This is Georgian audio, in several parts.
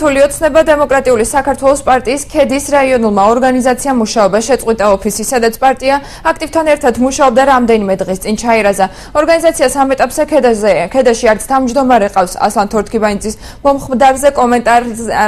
თულიოცნება დემოკრატიული საქართველოს პარტიის ქედის რაიონულმა ორგანიზაციამ მუშაობა შეწყვიტა ოფისი, სადაც პარტია აქტივთან ერთად მუშაობდა რამდენიმე დღის წინ ჩაირაზა. ორგანიზაციას ამ ეტაპზე ქედაში არც თავმჯდომარე ყავს ასლან თორთქიბაინძის მომხდარზე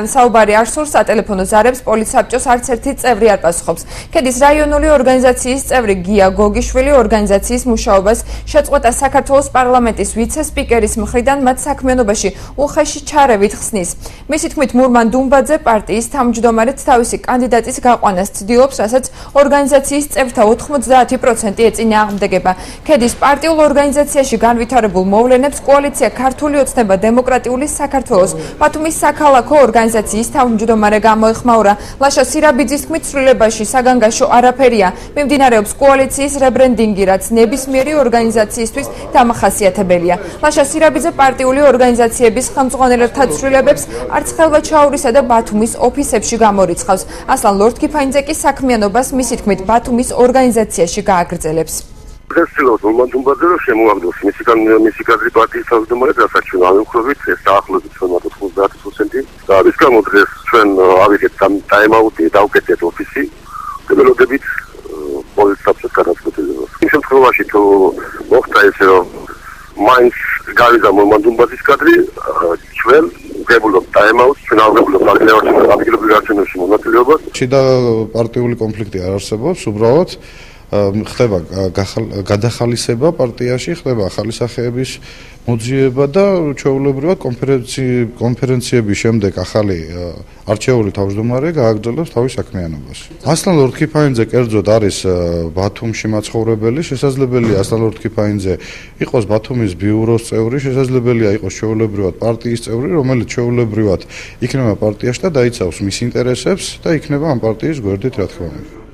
საუბარი არ სურს, სატელეფონო ზარებს პოლიცსაბჭოს არც ერთი წევრი არ პასუხობს. ქედის რაიონული ორგანიზაციის წევრი გია გოგიშვილი ორგანიზაციის მუშაობას შეწყვეტა საქართველოს პარლამენტის ვიცე-სპიკერის მხრიდან მათ საქმიანობაში უხეში ჩარევით ხსნის. მისი თქმით, მურმან დუმბაძე პარტიის თავმჯდომარედ თავისი კანდიდატის გაყვანას ცდილობს, რასაც ორგანიზაციის წევრთა 90% ეწინააღმდეგება. ქედის პარტიულ ორგანიზაციაში განვითარებულ მოვლენებს კოალიცია ქართული ოცნება დემოკრატიული საქართველოს ბათუმის საქალაქო ორგანიზაციის თავმჯდომარე გამოეხმაურა. ლაშა სირაბიძის თქმით, ცვლილებაში საგანგაშო არაფერია. მიმდინარეობს კოალიციის რებრენდინგი, რაც ნებისმიერი ორგანიზაციისთვის დამახასიათებელია. ლაშა სირაბიძე პარტიული ორგანიზაციების ხელმძღვანელთა ცვლილებებს არც ხელვაჩაურისა და ბათუმის ოფისებში გამორიცხავს. ასლან ლორთქიფაინძე კი საქმიანობას მისი თქმით ბათუმის ორგანიზაციაში გააგრძელებს. Დღესწილად მომანდუმბაძე რომ შემოაგდოს მისი კადრი პარტიის თავმჯდომარედ, რასაც ჩვენ ავიხსნით, ეს დაახლოებით 90% და ის გამო დღეს ჩვენ ავიღეთ ტაიმაუტი, დავკეთეთ ოფისი, ველოდებით პოლიცსაბჭოს გადაწყვეტილებას. იმ შემთხვევაში თუ მოხდა ესე რომ მაინც გავიდა მომანდუმბაძის კადრი, ჩვენ ვგებულობთ ტაიმაუტს, ჩვენ ავგებულობთ ადგილობრივ არჩევნებში მონაწილეობას. შიდა პარტიული კონფლიქტი არ არსებობს, უბრალოდ ხდება გადახალისება პარტიაში, ხდება ახალი სახეების მოძიება და ჩვეულებრივად კონფერენციების შემდეგ ახალი არჩეული თავმჯდომარე გააგრძელებს თავის საქმიანობას. ასლან ლორთქიფაინძე კერძოდ არის ბათუმში მაცხოვრებელი, შესაძლებელია ასლან ლორთქიფაინძე იყოს ბათუმის ბიუროს წევრი, შესაძლებელია იყოს ჩვეულებრივად პარტიის წევრი, რომელიც ჩვეულებრივად იქნება პარტიაში და დაიცავს მის ინტერესებს და იქნება ამ პარტიის გვერდით, რა თქმა უნდა.